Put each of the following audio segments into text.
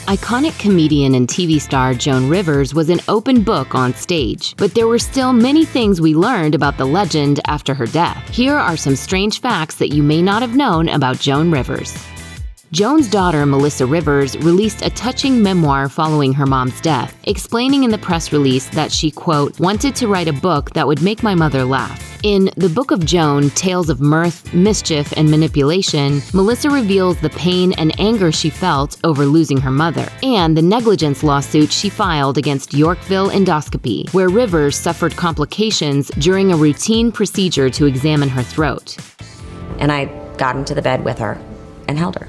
Iconic comedian and TV star Joan Rivers was an open book on stage, but there were still many things we learned about the legend after her death. Here are some strange facts that you may not have known about Joan Rivers. Joan's daughter, Melissa Rivers, released a touching memoir following her mom's death, explaining in the press release that she, quote, wanted to write a book that would make my mother laugh. In The Book of Joan, Tales of Mirth, Mischief, and Manipulation, Melissa reveals the pain and anger she felt over losing her mother, and the negligence lawsuit she filed against Yorkville Endoscopy, where Rivers suffered complications during a routine procedure to examine her throat. And I got into the bed with her and held her.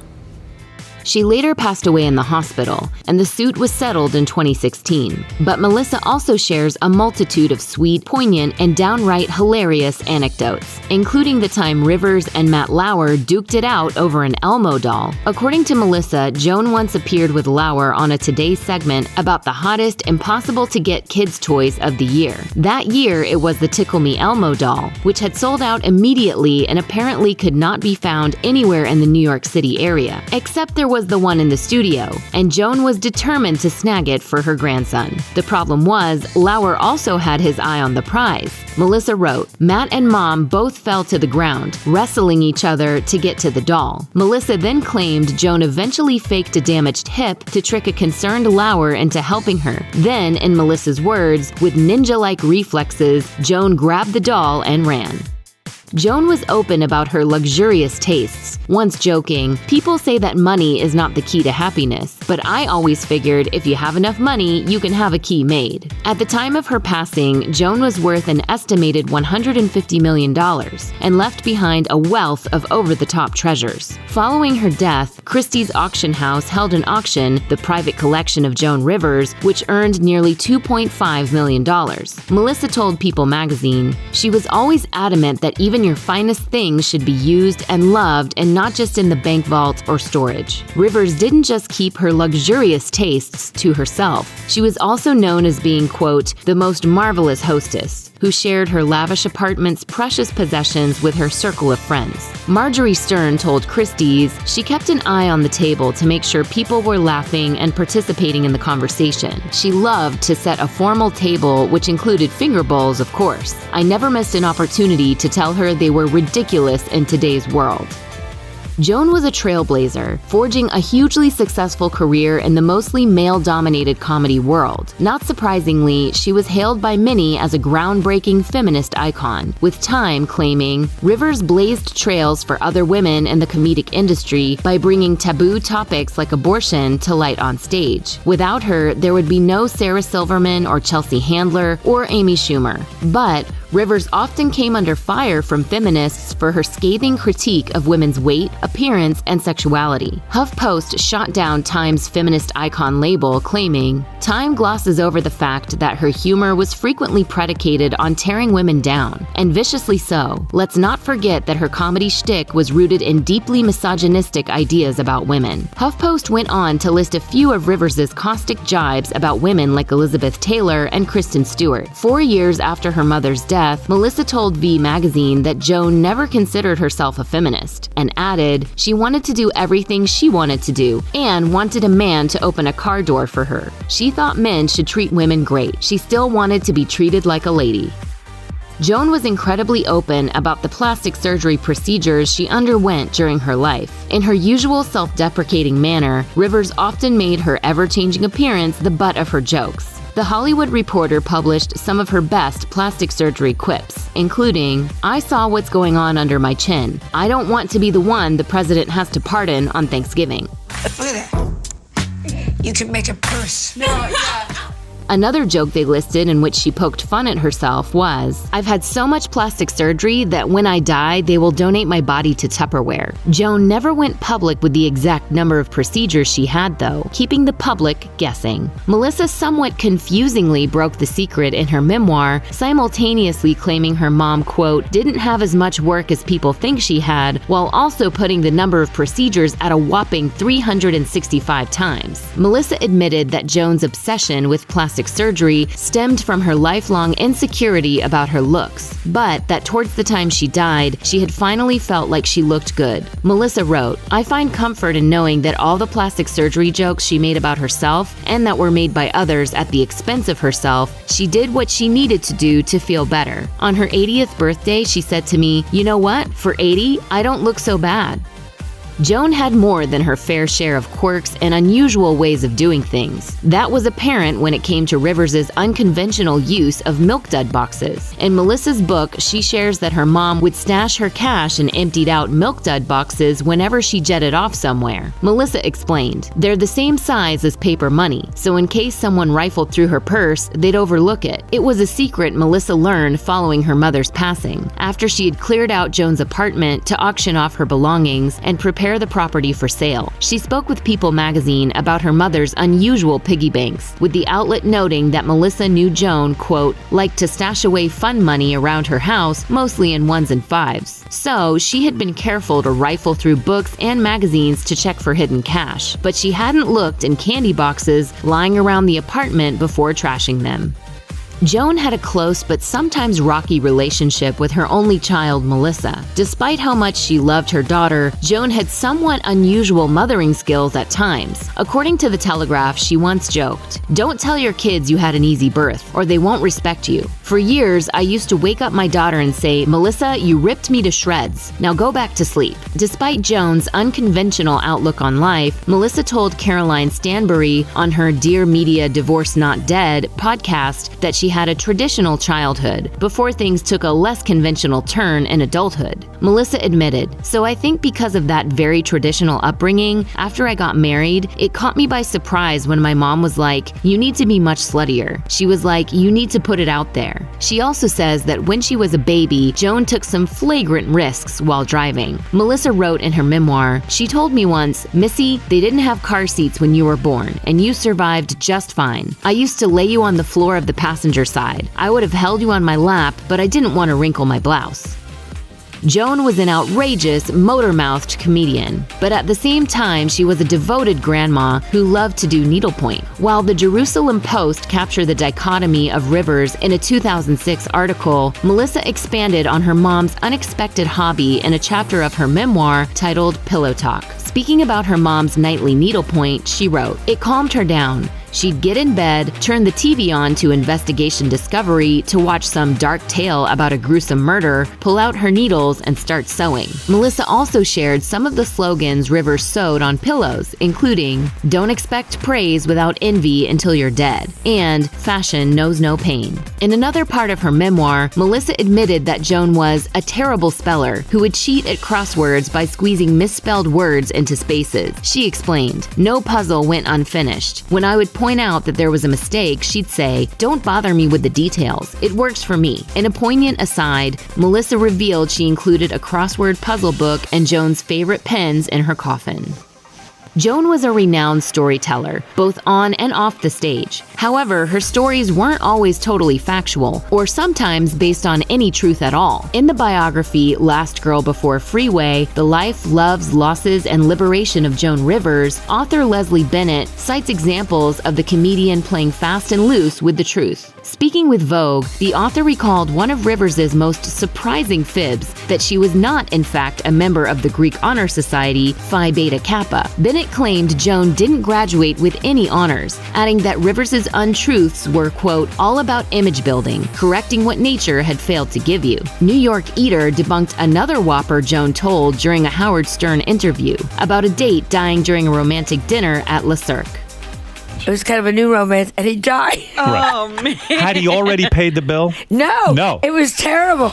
She later passed away in the hospital, and the suit was settled in 2016. But Melissa also shares a multitude of sweet, poignant, and downright hilarious anecdotes, including the time Rivers and Matt Lauer duked it out over an Elmo doll. According to Melissa, Joan once appeared with Lauer on a Today segment about the hottest impossible-to-get kids' toys of the year. That year, it was the Tickle Me Elmo doll, which had sold out immediately and apparently could not be found anywhere in the New York City area, except there was the one in the studio, and Joan was determined to snag it for her grandson. The problem was, Lauer also had his eye on the prize. Melissa wrote, Matt and Mom both fell to the ground, wrestling each other to get to the doll. Melissa then claimed Joan eventually faked a damaged hip to trick a concerned Lauer into helping her. Then, in Melissa's words, with ninja-like reflexes, Joan grabbed the doll and ran. Joan was open about her luxurious tastes, once joking, "People say that money is not the key to happiness, but I always figured if you have enough money, you can have a key made." At the time of her passing, Joan was worth an estimated $150 million and left behind a wealth of over-the-top treasures. Following her death, Christie's auction house held an auction, the private collection of Joan Rivers, which earned nearly $2.5 million. Melissa told People magazine, "She was always adamant that even your finest things should be used and loved and not just in the bank vault or storage." Rivers didn't just keep her luxurious tastes to herself. She was also known as being, quote, the most marvelous hostess, who shared her lavish apartment's precious possessions with her circle of friends. Marjorie Stern told Christie's she kept an eye on the table to make sure people were laughing and participating in the conversation. She loved to set a formal table, which included finger bowls, of course. I never missed an opportunity to tell her they were ridiculous in today's world. Joan was a trailblazer, forging a hugely successful career in the mostly male-dominated comedy world. Not surprisingly, she was hailed by many as a groundbreaking feminist icon, with Time claiming, "Rivers blazed trails for other women in the comedic industry by bringing taboo topics like abortion to light on stage. Without her, there would be no Sarah Silverman or Chelsea Handler or Amy Schumer." But Rivers often came under fire from feminists for her scathing critique of women's weight, appearance, and sexuality. HuffPost shot down Time's feminist icon label, claiming, "Time glosses over the fact that her humor was frequently predicated on tearing women down, and viciously so. Let's not forget that her comedy shtick was rooted in deeply misogynistic ideas about women." HuffPost went on to list a few of Rivers' caustic jibes about women like Elizabeth Taylor and Kristen Stewart. 4 years after her mother's death, Melissa told V magazine that Joan never considered herself a feminist, and added she wanted to do everything she wanted to do and wanted a man to open a car door for her. She thought men should treat women great. She still wanted to be treated like a lady. Joan was incredibly open about the plastic surgery procedures she underwent during her life. In her usual self-deprecating manner, Rivers often made her ever-changing appearance the butt of her jokes. The Hollywood Reporter published some of her best plastic surgery quips, including, "I saw what's going on under my chin. I don't want to be the one the president has to pardon on Thanksgiving." Look at that. You can make a purse. No, yeah. Another joke they listed in which she poked fun at herself was, "I've had so much plastic surgery that when I die, they will donate my body to Tupperware." Joan never went public with the exact number of procedures she had, though, keeping the public guessing. Melissa somewhat confusingly broke the secret in her memoir, simultaneously claiming her mom, quote, didn't have as much work as people think she had, while also putting the number of procedures at a whopping 365 times. Melissa admitted that Joan's obsession with plastic plastic surgery stemmed from her lifelong insecurity about her looks, but that towards the time she died, she had finally felt like she looked good. Melissa wrote, "I find comfort in knowing that all the plastic surgery jokes she made about herself and that were made by others at the expense of herself, she did what she needed to do to feel better. On her 80th birthday, she said to me, 'You know what? For 80, I don't look so bad.'" Joan had more than her fair share of quirks and unusual ways of doing things. That was apparent when it came to Rivers's unconventional use of milk dud boxes. In Melissa's book, she shares that her mom would stash her cash in emptied out milk dud boxes whenever she jetted off somewhere. Melissa explained, "They're the same size as paper money, so in case someone rifled through her purse, they'd overlook it." It was a secret Melissa learned following her mother's passing, after she had cleared out Joan's apartment to auction off her belongings and prepare the property for sale. She spoke with People magazine about her mother's unusual piggy banks, with the outlet noting that Melissa knew Joan, quote, "liked to stash away fun money around her house, mostly in 1s and 5s. So she had been careful to rifle through books and magazines to check for hidden cash, but she hadn't looked in candy boxes lying around the apartment before trashing them." Joan had a close but sometimes rocky relationship with her only child, Melissa. Despite how much she loved her daughter, Joan had somewhat unusual mothering skills at times. According to The Telegraph, she once joked, "Don't tell your kids you had an easy birth, or they won't respect you. For years, I used to wake up my daughter and say, 'Melissa, you ripped me to shreds. Now go back to sleep.'" Despite Joan's unconventional outlook on life, Melissa told Caroline Stanbury on her Dear Media Divorce Not Dead podcast that she had a traditional childhood before things took a less conventional turn in adulthood. Melissa admitted, "So I think because of that very traditional upbringing, after I got married, it caught me by surprise when my mom was like, 'You need to be much sluttier.' She was like, 'You need to put it out there.'" She also says that when she was a baby, Joan took some flagrant risks while driving. Melissa wrote in her memoir, "She told me once, 'Missy, they didn't have car seats when you were born, and you survived just fine. I used to lay you on the floor of the passenger side. I would have held you on my lap, but I didn't want to wrinkle my blouse." Joan was an outrageous, motor-mouthed comedian, but at the same time, she was a devoted grandma who loved to do needlepoint. While the Jerusalem Post captured the dichotomy of Rivers in a 2006 article, Melissa expanded on her mom's unexpected hobby in a chapter of her memoir titled Pillow Talk. Speaking about her mom's nightly needlepoint, she wrote, "It calmed her down. She'd get in bed, turn the TV on to Investigation Discovery to watch some dark tale about a gruesome murder, pull out her needles, and start sewing." Melissa also shared some of the slogans Rivers sewed on pillows, including, "Don't expect praise without envy until you're dead," and "Fashion knows no pain." In another part of her memoir, Melissa admitted that Joan was a terrible speller who would cheat at crosswords by squeezing misspelled words into spaces. She explained, "No puzzle went unfinished. When I would point out that there was a mistake, she'd say, 'Don't bother me with the details. It works for me.'" In a poignant aside, Melissa revealed she included a crossword puzzle book and Joan's favorite pens in her coffin. Joan was a renowned storyteller, both on and off the stage. However, her stories weren't always totally factual, or sometimes based on any truth at all. In the biography Last Girl Before Freeway, The Life, Loves, Losses, and Liberation of Joan Rivers, author Leslie Bennett cites examples of the comedian playing fast and loose with the truth. Speaking with Vogue, the author recalled one of Rivers's most surprising fibs, that she was not, in fact, a member of the Greek Honor Society, Phi Beta Kappa. Bennett claimed Joan didn't graduate with any honors, adding that Rivers's untruths were, quote, "all about image building, correcting what nature had failed to give you." New York Eater debunked another whopper Joan told during a Howard Stern interview about a date dying during a romantic dinner at Le Cirque. It was kind of a new romance, and he died. Oh, man. Had he already paid the bill? No. It was terrible.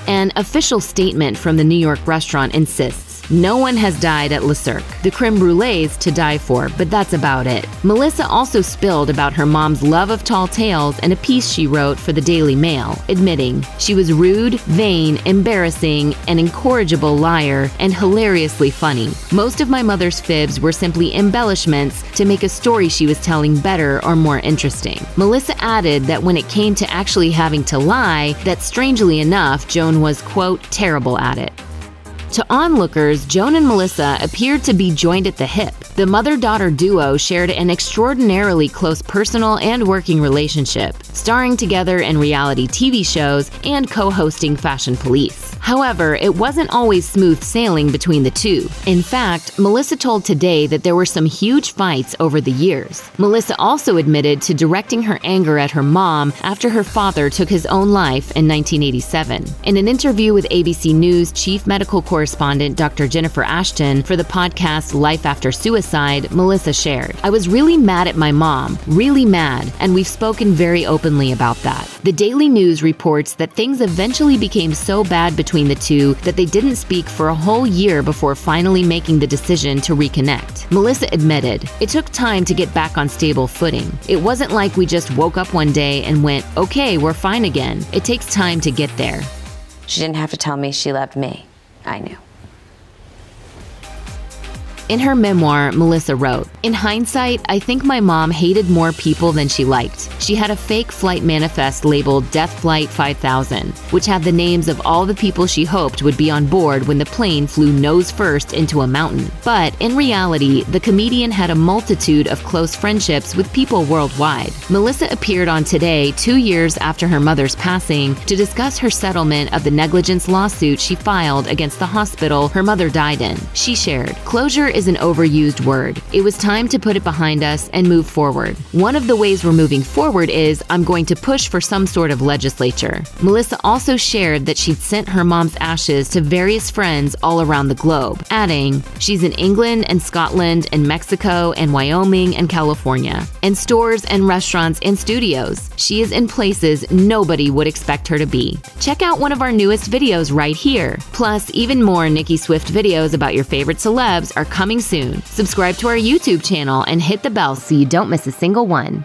An official statement from the New York restaurant insists no one has died at Le Cirque. The creme brulee's to die for, but that's about it. Melissa also spilled about her mom's love of tall tales in a piece she wrote for the Daily Mail, admitting, "She was rude, vain, embarrassing, an incorrigible liar, and hilariously funny. Most of my mother's fibs were simply embellishments to make a story she was telling better or more interesting." Melissa added that when it came to actually having to lie, that strangely enough, Joan was, quote, "terrible at it." To onlookers, Joan and Melissa appeared to be joined at the hip. The mother-daughter duo shared an extraordinarily close personal and working relationship, starring together in reality TV shows and co-hosting Fashion Police. However, it wasn't always smooth sailing between the two. In fact, Melissa told Today that there were some huge fights over the years. Melissa also admitted to directing her anger at her mom after her father took his own life in 1987. In an interview with ABC News chief medical correspondent Dr. Jennifer Ashton for the podcast Life After Suicide, Melissa shared, "I was really mad at my mom, really mad, and we've spoken very openly about that." The Daily News reports that things eventually became so bad between the two that they didn't speak for a whole year before finally making the decision to reconnect. Melissa admitted, "It took time to get back on stable footing. It wasn't like we just woke up one day and went, okay, we're fine again. It takes time to get there." She didn't have to tell me she loved me. I knew. In her memoir, Melissa wrote, "In hindsight, I think my mom hated more people than she liked. She had a fake flight manifest labeled Death Flight 5000, which had the names of all the people she hoped would be on board when the plane flew nose first into a mountain. But in reality, the comedian had a multitude of close friendships with people worldwide." Melissa appeared on Today 2 years after her mother's passing to discuss her settlement of the negligence lawsuit she filed against the hospital her mother died in. She shared, "Closure is an overused word. It was time to put it behind us and move forward. One of the ways we're moving forward is I'm going to push for some sort of legislature." Melissa also shared that she'd sent her mom's ashes to various friends all around the globe, adding, "She's in England and Scotland and Mexico and Wyoming and California, and stores and restaurants and studios. She is in places nobody would expect her to be." Check out one of our newest videos right here. Plus, even more Nicki Swift videos about your favorite celebs are coming soon. Subscribe to our YouTube channel and hit the bell so you don't miss a single one.